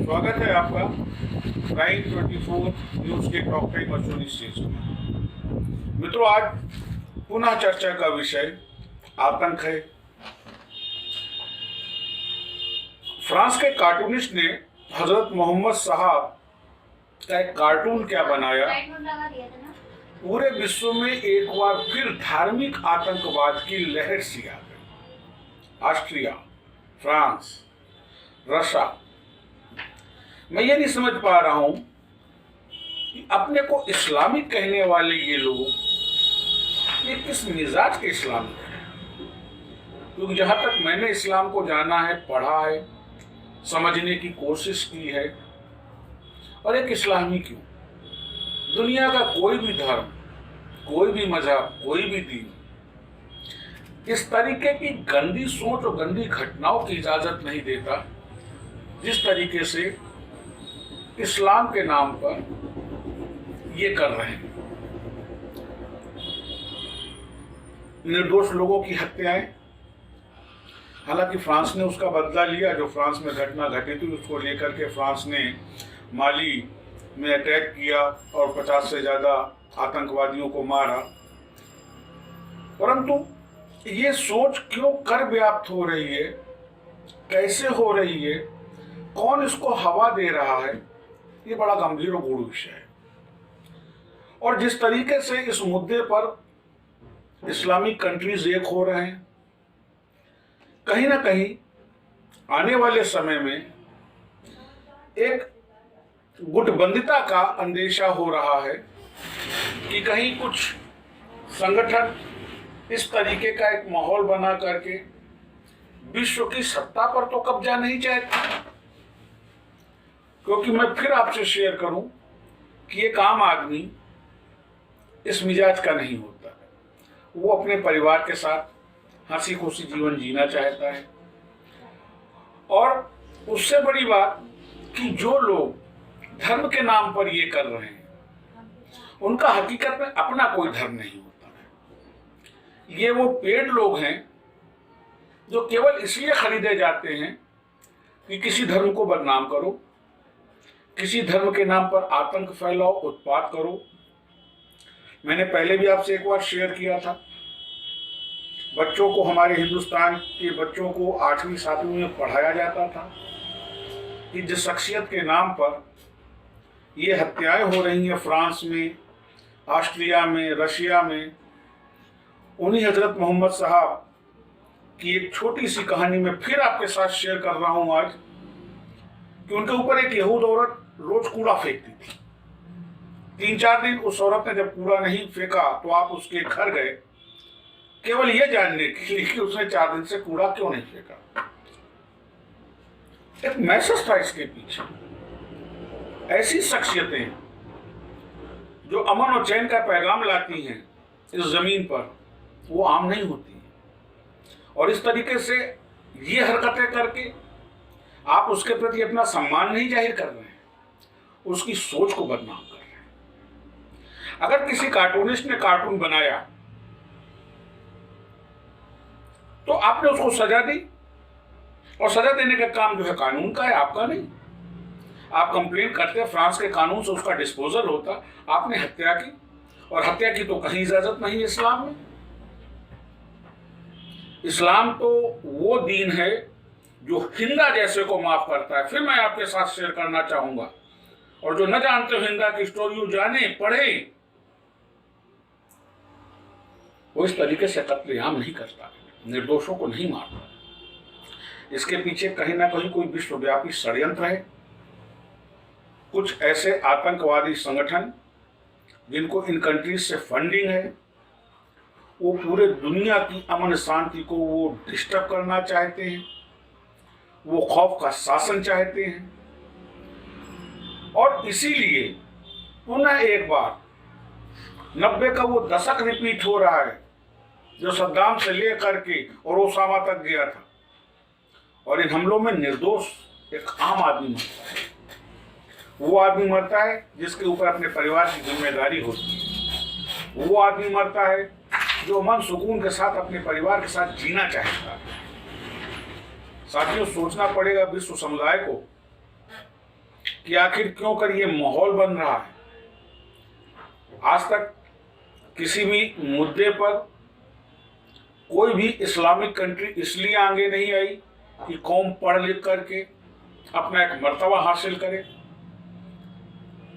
स्वागत है आपका प्राइम 24 न्यूज के टॉक टाइम मशहूरी स्टेशन में। मित्रों, आज पुनः चर्चा का विषय आतंक है। फ्रांस के कार्टूनिस्ट ने हजरत मोहम्मद साहब का एक कार्टून क्या बनाया, पूरे विश्व में एक बार फिर धार्मिक आतंकवाद की लहर सी आ गई। ऑस्ट्रिया, फ्रांस, रशिया, मैं ये नहीं समझ पा रहा हूं कि अपने को इस्लामिक कहने वाले ये लोग ये किस मिजाज के इस्लामिक हैं। क्योंकि जहां तक मैंने इस्लाम को जाना है, पढ़ा है, समझने की कोशिश की है, और एक इस्लामी क्यों, दुनिया का कोई भी धर्म, कोई भी मजहब, कोई भी दीन इस तरीके की गंदी सोच और गंदी घटनाओं की इजाजत नहीं देता जिस तरीके से इस्लाम के नाम पर ये कर रहे हैं। निर्दोष लोगों की हत्याएं, हालांकि फ्रांस ने उसका बदला लिया। जो फ्रांस में घटना घटी थी उसको लेकर के फ्रांस ने माली में अटैक किया और 50 से ज़्यादा आतंकवादियों को मारा। परंतु ये सोच क्यों कर व्याप्त हो रही है, कैसे हो रही है, कौन इसको हवा दे रहा है, ये बड़ा गंभीर और गूढ़ विषय है। और जिस तरीके से इस मुद्दे पर इस्लामिक कंट्रीज एक हो रहे हैं, कहीं ना कहीं आने वाले समय में एक गुटबंदिता का अंदेशा हो रहा है कि कहीं कुछ संगठन इस तरीके का एक माहौल बना करके विश्व की सत्ता पर तो कब्जा नहीं चाहते। क्योंकि मैं फिर आपसे शेयर करूं कि एक आम आदमी इस मिजाज का नहीं होता है। वो अपने परिवार के साथ हंसी खुशी जीवन जीना चाहता है। और उससे बड़ी बात कि जो लोग धर्म के नाम पर ये कर रहे हैं उनका हकीकत में अपना कोई धर्म नहीं होता है। ये वो पेड लोग हैं जो केवल इसलिए खरीदे जाते हैं कि किसी धर्म को बदनाम करो, किसी धर्म के नाम पर आतंक फैलाओ, उत्पात करो। मैंने पहले भी आपसे एक बार शेयर किया था, बच्चों को, हमारे हिंदुस्तान के बच्चों को 8वीं 7वीं में पढ़ाया जाता था कि जिस शख्सियत के नाम पर ये हत्याएं हो रही हैं फ्रांस में, ऑस्ट्रिया में, रशिया में, उन्हीं हजरत मोहम्मद साहब की एक छोटी सी कहानी में फिर आपके साथ शेयर कर रहा हूं आज कि उनके ऊपर एक यहूद औरत रोज कूड़ा फेंकती थी। 3-4 दिन उस औरत ने जब कूड़ा नहीं फेंका तो आप उसके घर गए केवल ये जानने के लिए कि उसने 4 दिन से कूड़ा क्यों नहीं फेंका। एक मैसेज था इसके पीछे। ऐसी शख्सियतें जो अमन और चैन का पैगाम लाती हैं इस जमीन पर, वो आम नहीं होती हैं। और इस तरीके से ये हरकतें करके आप उसके प्रति अपना सम्मान नहीं जाहिर कर रहे हैं, उसकी सोच को बदनाम कर रहे हैं। अगर किसी कार्टूनिस्ट ने कार्टून बनाया तो आपने उसको सजा दी, और सजा देने का काम जो है कानून का है, आपका नहीं। आप कंप्लेन करते, फ्रांस के कानून से उसका डिस्पोजल होता। आपने हत्या की, और हत्या की तो कहीं इजाजत नहीं इस्लाम में। इस्लाम तो वो दीन है जो हिंदा जैसे को माफ करता है। फिर मैं आपके साथ शेयर करना चाहूंगा, और जो न जानते हो हिंदा की स्टोरी, जाने, पढ़े। वो इस तरीके से कत्लेआम नहीं करता, निर्दोषों को नहीं मारता। इसके पीछे कहीं ना कहीं कोई विश्वव्यापी षड्यंत्र है। कुछ ऐसे आतंकवादी संगठन जिनको इन कंट्रीज से फंडिंग है, वो पूरे दुनिया की अमन शांति को वो डिस्टर्ब करना चाहते हैं। वो खौफ का शासन चाहते हैं। और इसीलिए पुनः एक बार 90 का वो दशक रिपीट हो रहा है जो सद्दाम से लेकर के और ओसामा तक गया था। और इन हमलों में निर्दोष एक आम आदमी मरता है। वो आदमी मरता है जिसके ऊपर अपने परिवार की जिम्मेदारी होती है। वो आदमी मरता है जो मन सुकून के साथ अपने परिवार के साथ जीना चाहता है। साथियों, सोचना पड़ेगा विश्व समुदाय को कि आखिर क्यों कर ये माहौल बन रहा है। आज तक किसी भी मुद्दे पर कोई भी इस्लामिक कंट्री इसलिए आगे नहीं आई कि कौम पढ़ लिख करके अपना एक मर्तबा हासिल करे।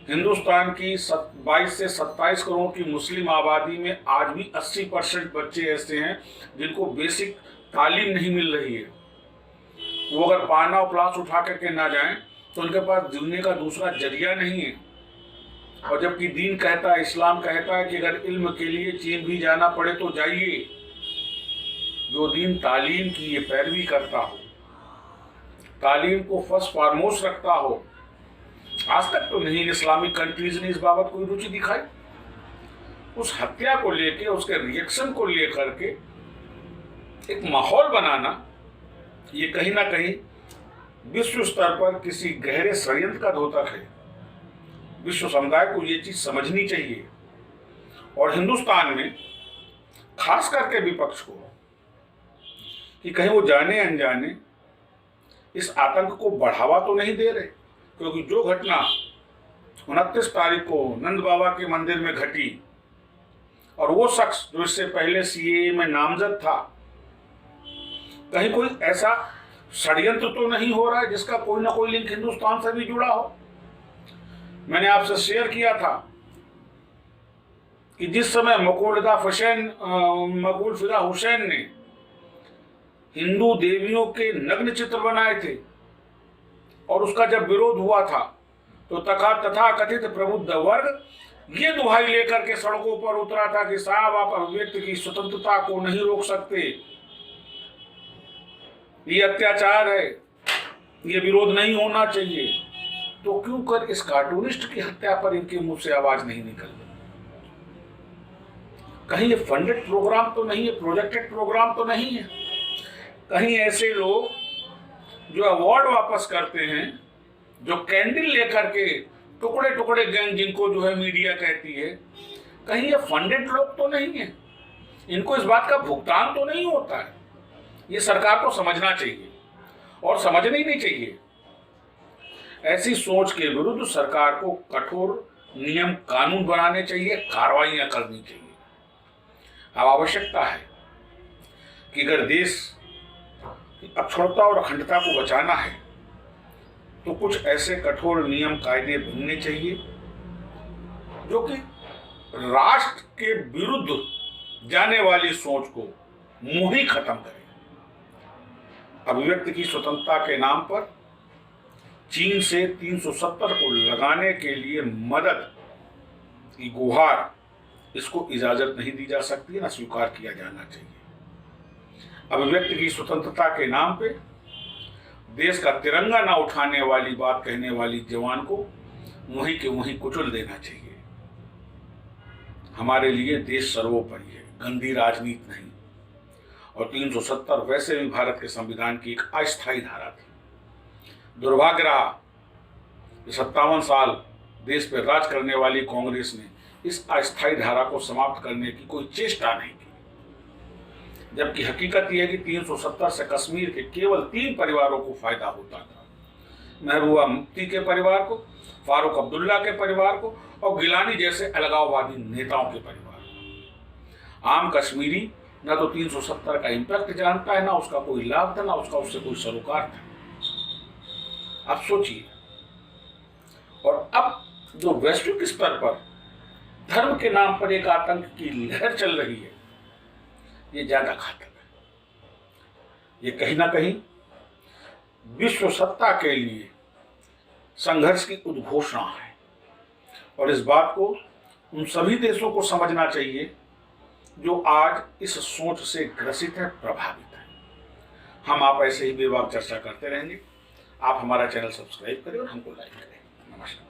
हिंदुस्तान की 22 से 27 करोड़ की मुस्लिम आबादी में आज भी 80% बच्चे ऐसे हैं जिनको बेसिक तालीम नहीं मिल रही है। वो अगर पाना और क्लास उठा करके ना जाएं तो उनके पास जीने का दूसरा जरिया नहीं है। और जबकि दीन कहता है, इस्लाम कहता है कि अगर इल्म के लिए चीन भी जाना पड़े तो जाइए। जो दीन तालीम की ये पैरवी करता हो, तालीम को फर्स्ट फॉरमोस्ट रखता हो, आज तक तो नहीं इस्लामिक कंट्रीज ने इस बाबत कोई रुचि दिखाई। उस हत्या को लेके, उसके रिएक्शन को लेकर के एक माहौल बनाना, ये कहीं ना कहीं विश्व स्तर पर किसी गहरे षड्यंत्र का द्योतक है। विश्व समुदाय को ये चीज समझनी चाहिए और हिंदुस्तान में खास करके विपक्ष को कि कहीं वो जाने अनजाने इस आतंक को बढ़ावा तो नहीं दे रहे। क्योंकि जो घटना 29 तारीख को नंद बाबा के मंदिर में घटी और वो शख्स जो इससे पहले सीएए में नामजद था, कहीं कोई ऐसा षड्यंत्र तो नहीं हो रहा है जिसका कोई ना कोई लिंक हिंदुस्तान से भी जुड़ा हो। मैंने आपसे शेयर किया था कि जिस समय मकबूल फिदा हुसैन ने हिंदू देवियों के नग्न चित्र बनाए थे और उसका जब विरोध हुआ था तो तथा कथित प्रबुद्ध वर्ग ये दुहाई लेकर के सड़कों पर उतरा था कि साहब आप अभिव्यक्ति की स्वतंत्रता को नहीं रोक सकते, ये अत्याचार है, ये विरोध नहीं होना चाहिए। तो क्यों कर इस कार्टूनिस्ट की हत्या पर इनके मुंह से आवाज नहीं निकल रही? कहीं ये फंडेड प्रोग्राम तो नहीं है, प्रोजेक्टेड प्रोग्राम तो नहीं है? कहीं ऐसे लोग जो अवार्ड वापस करते हैं, जो कैंडल लेकर के टुकड़े टुकड़े गैंग जिनको जो है मीडिया कहती है, कहीं ये फंडेड लोग तो नहीं है? इनको इस बात का भुगतान तो नहीं होता है? ये सरकार को समझना चाहिए और समझना ही नहीं चाहिए। ऐसी सोच के विरुद्ध सरकार को कठोर नियम कानून बनाने चाहिए, कार्रवाइयां करनी चाहिए। अब आवश्यकता है कि अगर देश की अक्षुण्णता और अखंडता को बचाना है तो कुछ ऐसे कठोर नियम कायदे बनने चाहिए जो कि राष्ट्र के विरुद्ध जाने वाली सोच को मुंह ही खत्म करें। अभिव्यक्ति की स्वतंत्रता के नाम पर चीन से 370 को लगाने के लिए मदद की गुहार, इसको इजाजत नहीं दी जा सकती है, ना स्वीकार किया जाना चाहिए। अभिव्यक्ति की स्वतंत्रता के नाम पे देश का तिरंगा ना उठाने वाली बात कहने वाली जवान को वहीं के वहीं कुचल देना चाहिए। हमारे लिए देश सर्वोपरि है, गंदी राजनीति नहीं। और 370 वैसे भी भारत के संविधान की एक अस्थायी धारा थी। दुर्भाग्य रहा कि 57 साल देश पर राज करने वाली कांग्रेस ने इस अस्थायी धारा को समाप्त करने की कोई चेष्टा नहीं की। जबकि हकीकत यह है कि 370 से कश्मीर के केवल 3 परिवारों को फायदा होता था, महबूबा मुफ्ती के परिवार को, फारूक अब्दुल्ला के परिवार को और गिलानी जैसे अलगाववादी नेताओं के परिवार को। आम कश्मीरी ना तो 370 का इम्पैक्ट जानता है, ना उसका कोई लाभ था, ना उसका उससे कोई सरोकार था। आप सोचिए। और अब जो वैश्विक स्तर पर धर्म के नाम पर एक आतंक की लहर चल रही है, ये ज्यादा घातक है। ये कहीं ना कहीं विश्व सत्ता के लिए संघर्ष की उद्घोषणा है और इस बात को उन सभी देशों को समझना चाहिए जो आज इस सोच से ग्रसित है, प्रभावित है। हम आप ऐसे ही बेबाक चर्चा करते रहेंगे। आप हमारा चैनल सब्सक्राइब करें और हमको लाइक करें। नमस्कार।